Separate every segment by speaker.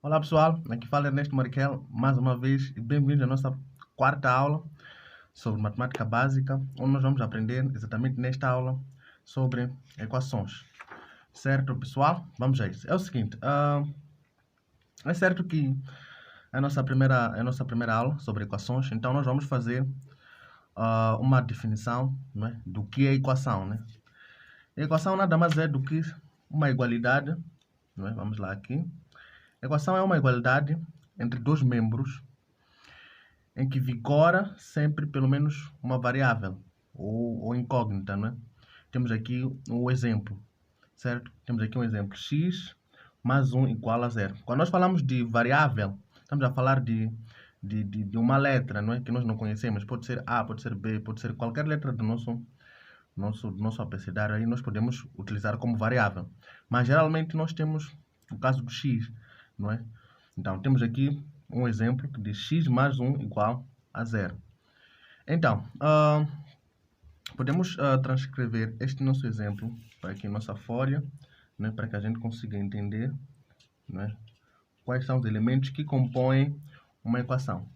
Speaker 1: Olá pessoal, aqui fala Ernesto Mariquel, mais uma vez, e bem-vindos à nossa quarta aula sobre matemática básica, onde nós vamos aprender exatamente nesta aula sobre equações. Certo, pessoal? Vamos a isso. É o seguinte, é certo que é a nossa primeira aula sobre equações, então nós vamos fazer uma definição, né, do que é equação, né? A equação nada mais é do que uma igualdade, né? Vamos lá aqui. A equação é uma igualdade entre dois membros em que vigora sempre pelo menos uma variável ou incógnita, não é? Temos aqui um exemplo, certo? Temos aqui um exemplo, x mais 1 igual a zero. Quando nós falamos de variável, estamos a falar de uma letra, não é? Que nós não conhecemos. Pode ser A, pode ser B, pode ser qualquer letra do nosso abecedário, aí nós podemos utilizar como variável. Mas geralmente nós temos o caso do x, não é? Então, temos aqui um exemplo que diz x mais 1 igual a zero. Então, podemos transcrever este nosso exemplo para aqui nossa folha, né, para que a gente consiga entender, né, quais são os elementos que compõem uma equação.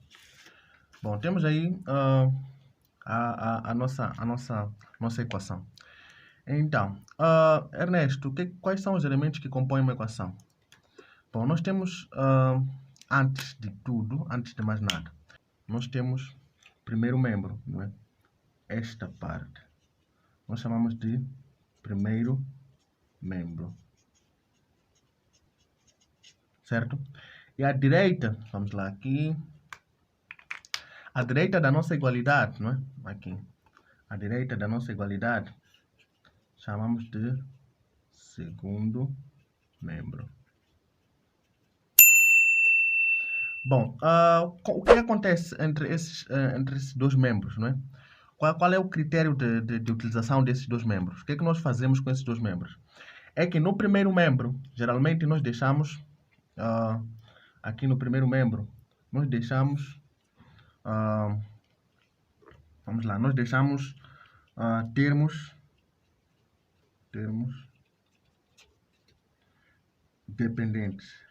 Speaker 1: Bom, temos aí a nossa equação. Então, Ernesto, quais são os elementos que compõem uma equação? Bom, nós temos, antes de tudo, antes de mais nada, nós temos o primeiro membro, não é? Esta parte. Nós chamamos de primeiro membro. Certo? E à direita, vamos lá aqui. À direita da nossa igualdade, não é? Aqui. À direita da nossa igualdade, chamamos de segundo membro. Bom, o que acontece entre esses dois membros, não é? Qual é o critério de utilização desses dois membros? O que é que nós fazemos com esses dois membros? É que no primeiro membro, geralmente nós deixamos, aqui no primeiro membro, nós deixamos, vamos lá, nós deixamos termos dependentes.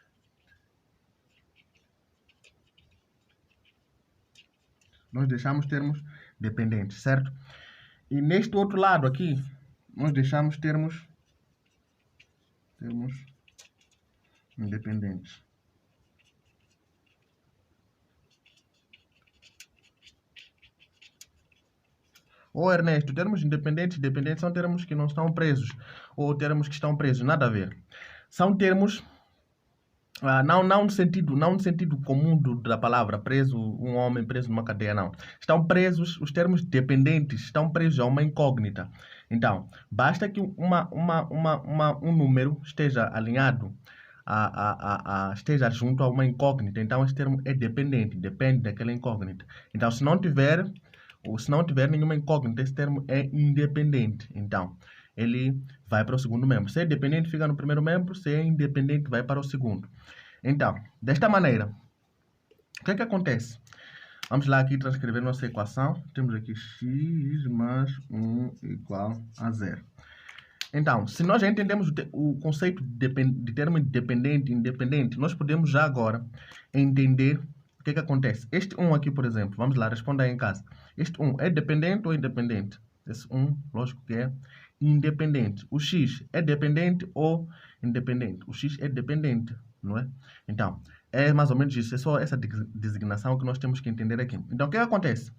Speaker 1: Nós deixamos termos dependentes, certo? E neste outro lado aqui, nós deixamos termos independentes. Ou Ernesto, termos independentes e dependentes são termos que não estão presos, ou termos que estão presos, nada a ver. São termos, não no sentido comum da palavra, preso, um homem preso numa cadeia, não. Estão presos, os termos dependentes estão presos a uma incógnita. Então, basta que um número esteja alinhado, esteja junto a uma incógnita. Então, esse termo é dependente, depende daquela incógnita. Então, se não tiver nenhuma incógnita, esse termo é independente. Então, ele vai para o segundo membro. Se é dependente, fica no primeiro membro. Se é independente, vai para o segundo. Então, desta maneira, o que é que acontece? Vamos lá aqui transcrever nossa equação. Temos aqui x mais 1 igual a zero. Então, se nós já entendemos o conceito de termo dependente e independente, nós podemos já agora entender o que é que acontece. Este 1 aqui, por exemplo, vamos lá, responda aí em casa. Este 1 é dependente ou independente? Esse 1, lógico que é independente. O x é dependente ou independente? O x é dependente, não é? Então, é mais ou menos isso. É só essa designação que nós temos que entender aqui. Então, o que acontece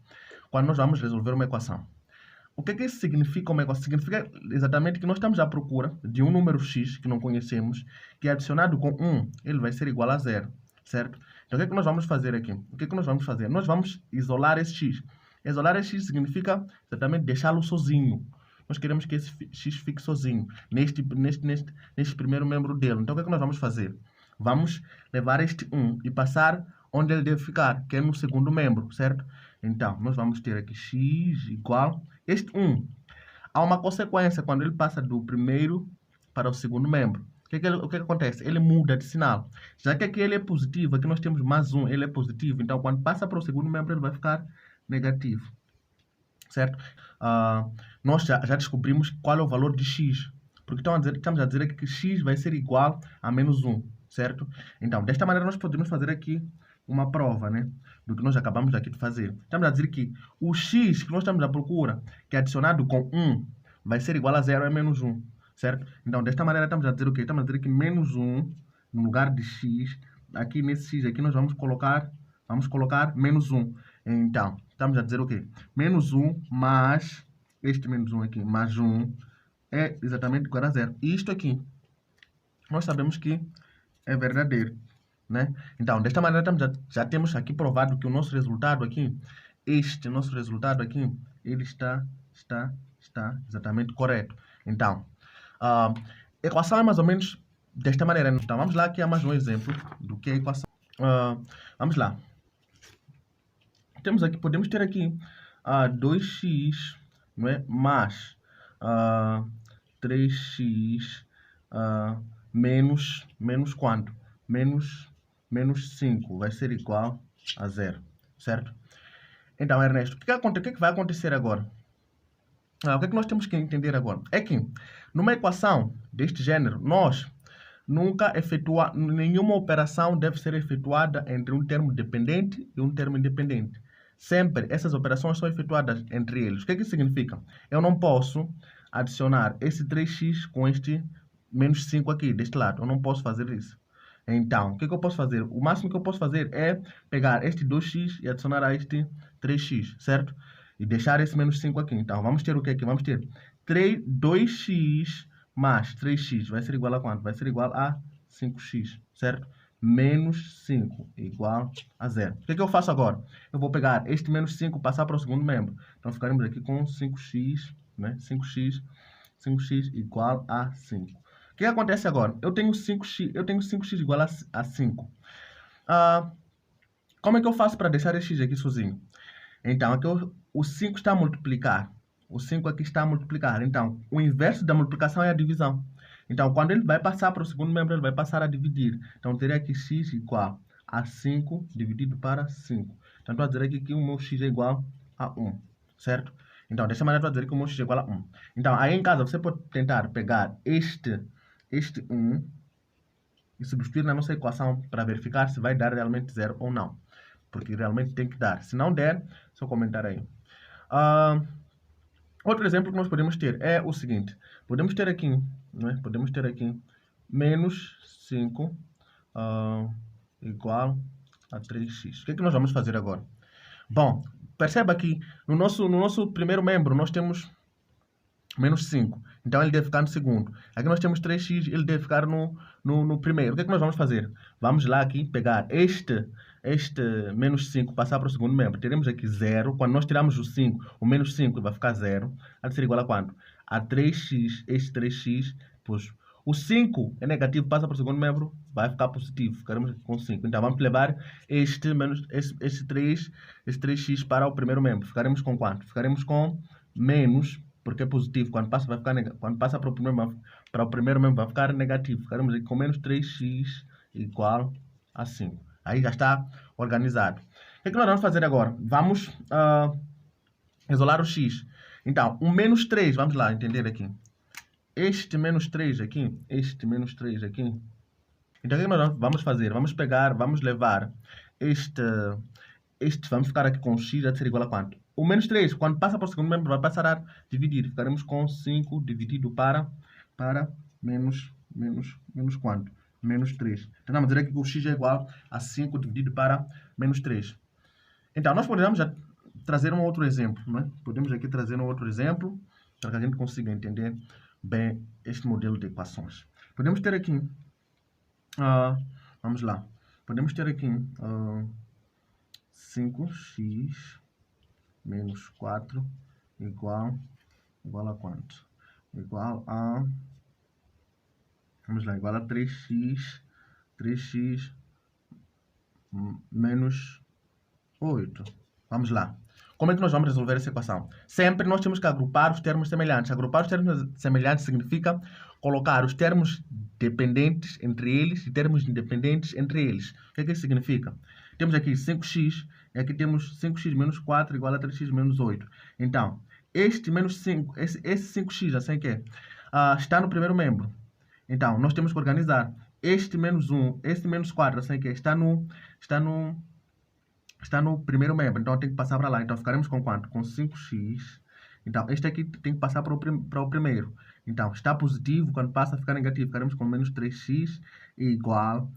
Speaker 1: quando nós vamos resolver uma equação? O que é que isso significa uma equação? Significa exatamente que nós estamos à procura de um número x que não conhecemos, que adicionado com 1, ele vai ser igual a zero, certo? Então, o que é que nós vamos fazer aqui? O que é que nós vamos fazer? Nós vamos isolar esse x. Isolar esse x significa exatamente deixá-lo sozinho. Nós queremos que esse x fique sozinho, neste primeiro membro dele. Então, o que é que nós vamos fazer? Vamos levar este 1 e passar onde ele deve ficar, que é no segundo membro, certo? Então, nós vamos ter aqui x igual este 1. Há uma consequência quando ele passa do primeiro para o segundo membro. O que acontece? Ele muda de sinal. Já que aqui ele é positivo, aqui nós temos mais 1, ele é positivo. Então, quando passa para o segundo membro, ele vai ficar negativo. Certo? Nós já descobrimos qual é o valor de x. Porque estamos a dizer aqui que x vai ser igual a menos 1. certo? Então, desta maneira nós podemos fazer aqui uma prova, né? Do que nós acabamos aqui de fazer. Estamos a dizer que o x que nós estamos à procura, que é adicionado com 1, vai ser igual a 0 é menos 1, certo? Então, desta maneira estamos a dizer o quê? Estamos a dizer que menos 1, no lugar de x, aqui nesse x aqui nós vamos colocar menos 1. Então, estamos a dizer o quê? Menos 1 mais, este menos 1 aqui, mais 1, é exatamente igual a 0. E isto aqui, nós sabemos que é verdadeiro, né? Então, desta maneira, já temos aqui provado que o nosso resultado aqui, este nosso resultado aqui, ele está exatamente correto. Então, a equação é mais ou menos desta maneira. Então, vamos lá aqui a mais um exemplo do que é a equação. Vamos lá. Podemos ter aqui 2x, não é? Mais 3x menos quanto? Menos 5 vai ser igual a 0, certo? Então, Ernesto, o que vai acontecer agora? O que é que nós temos que entender agora? É que, numa equação deste gênero, nós nenhuma operação deve ser efetuada entre um termo dependente e um termo independente. Sempre essas operações são efetuadas entre eles. O que é que isso significa? Eu não posso adicionar esse 3x com este menos 5 aqui, deste lado. Eu não posso fazer isso. Então, o que eu posso fazer? O máximo que eu posso fazer é pegar este 2x e adicionar a este 3x, certo? E deixar esse menos 5 aqui. Então, vamos ter o que aqui? Vamos ter 2x mais 3x vai ser igual a quanto? Vai ser igual a 5x, certo? Menos 5 igual a 0. O que eu faço agora? Eu vou pegar este menos 5 e passar para o segundo membro. Então, ficaremos aqui com 5x, né? 5x igual a 5. O que acontece agora? Eu tenho 5x igual a 5. Como é que eu faço para deixar esse x aqui sozinho? Então, aqui o 5 está a multiplicar. O 5 aqui está a multiplicar. Então, o inverso da multiplicação é a divisão. Então, quando ele vai passar para o segundo membro, ele vai passar a dividir. Então, teria aqui x igual a 5 dividido para 5. Então, estou a dizer aqui que o meu x é igual a 1, certo? Então, dessa maneira, estou a dizer que o meu x é igual a 1. Então, aí em casa, você pode tentar pegar este 1 e substituir na nossa equação para verificar se vai dar realmente 0 ou não. Porque realmente tem que dar. Se não der, só comentar aí. Outro exemplo que nós podemos ter é o seguinte. Podemos ter aqui, né? Podemos ter aqui menos 5 igual a 3x. O que é que nós vamos fazer agora? Bom, perceba que no nosso primeiro membro nós temos menos 5. Então, ele deve ficar no segundo. Aqui nós temos 3x, ele deve ficar no primeiro. O que é que nós vamos fazer? Vamos lá aqui pegar este menos 5, passar para o segundo membro. Teremos aqui 0. Quando nós tirarmos o 5, o menos 5 vai ficar 0. Vai ser igual a quanto? A 3x, este 3x, pois o 5 é negativo, passa para o segundo membro, vai ficar positivo. Ficaremos aqui com 5. Então, vamos levar este 3x para o primeiro membro. Ficaremos com quanto? Ficaremos com menos, porque é positivo. Quando passa, vai ficar negativo. Quando passa para o primeiro membro, vai ficar negativo. Ficaremos aqui com menos 3x igual a 5. Aí já está organizado. O que é que nós vamos fazer agora? Vamos isolar o x. Então, o menos 3, vamos lá entender aqui. Este menos 3 aqui. Então, o que é que nós vamos fazer? Vamos levar vamos ficar aqui com x a ser igual a quanto? O menos 3, quando passa para o segundo membro, vai passar a dividir. Ficaremos com 5 dividido para menos quanto? Menos 3. Então, vamos dizer aqui que o x é igual a 5 dividido para menos 3. Então, nós podemos já trazer um outro exemplo, né? Podemos aqui trazer um outro exemplo para que a gente consiga entender bem este modelo de equações. Podemos ter aqui, vamos lá, podemos ter aqui 5x menos 4 igual a quanto? Igual a, vamos lá, igual a 3x menos 8. Vamos lá. Como é que nós vamos resolver essa equação? Sempre nós temos que agrupar os termos semelhantes. Agrupar os termos semelhantes significa colocar os termos dependentes entre eles e termos independentes entre eles. O que é que isso significa? Temos aqui 5x e aqui temos 5x menos 4 igual a 3x menos 8. Então, este menos 5, esse 5x, assim que é, está no primeiro membro. Então, nós temos que organizar. este menos 1, este menos 4, assim que está no primeiro membro, então tem que passar para lá. Então ficaremos com quanto? Com 5x. Então este aqui tem que passar para o primeiro. Então está positivo, quando passa a ficar negativo, ficaremos com menos 3x igual.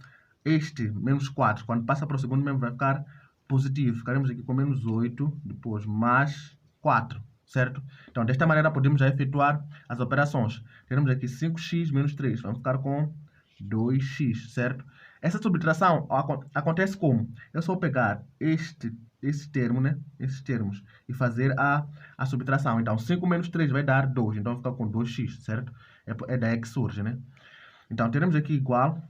Speaker 1: Este menos 4, quando passa para o segundo membro, vai ficar positivo. Ficaremos aqui com menos 8, depois mais 4, certo? Então desta maneira podemos já efetuar as operações. Teremos aqui 5x menos 3, vamos ficar com 2x, certo? Essa subtração acontece como? Eu só vou pegar esse termo, né? Esses termos e fazer a subtração. Então, 5 menos 3 vai dar 2. Então, fica com 2x, certo? É daí que surge, né? Então, teremos aqui igual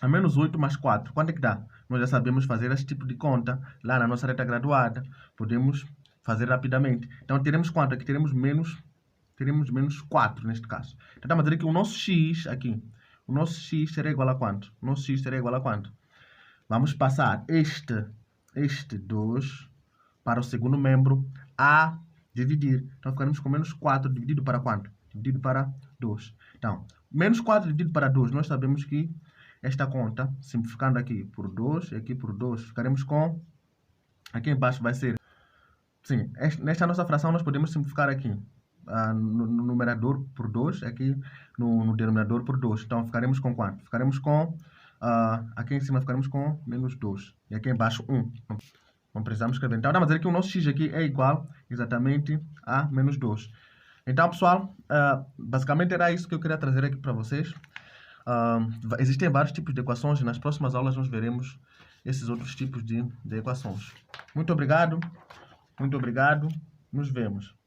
Speaker 1: a menos 8 mais 4. Quanto é que dá? Nós já sabemos fazer esse tipo de conta lá na nossa reta graduada. Podemos fazer rapidamente. Então, teremos quanto? Aqui teremos menos 4 neste caso. Então, estamos a dizer que o nosso x aqui, o nosso x será igual a quanto? O nosso x será igual a quanto? Vamos passar este 2 para o segundo membro a dividir. Então, ficaremos com menos 4 dividido para quanto? Dividido para 2. Então, menos 4 dividido para 2, nós sabemos que esta conta, simplificando aqui por 2 e aqui por 2, ficaremos com... Aqui embaixo vai ser... Sim, nesta nossa fração nós podemos simplificar aqui. No numerador por 2, aqui no denominador por 2. Então, ficaremos com quanto? Ficaremos com... aqui em cima ficaremos com menos 2. E aqui embaixo 1. Não precisamos escrever. Então, vamos dizer que o nosso x aqui é igual exatamente a menos 2. Então, pessoal, basicamente era isso que eu queria trazer aqui para vocês. Existem vários tipos de equações e nas próximas aulas nós veremos esses outros tipos de equações. Muito obrigado. Nos vemos.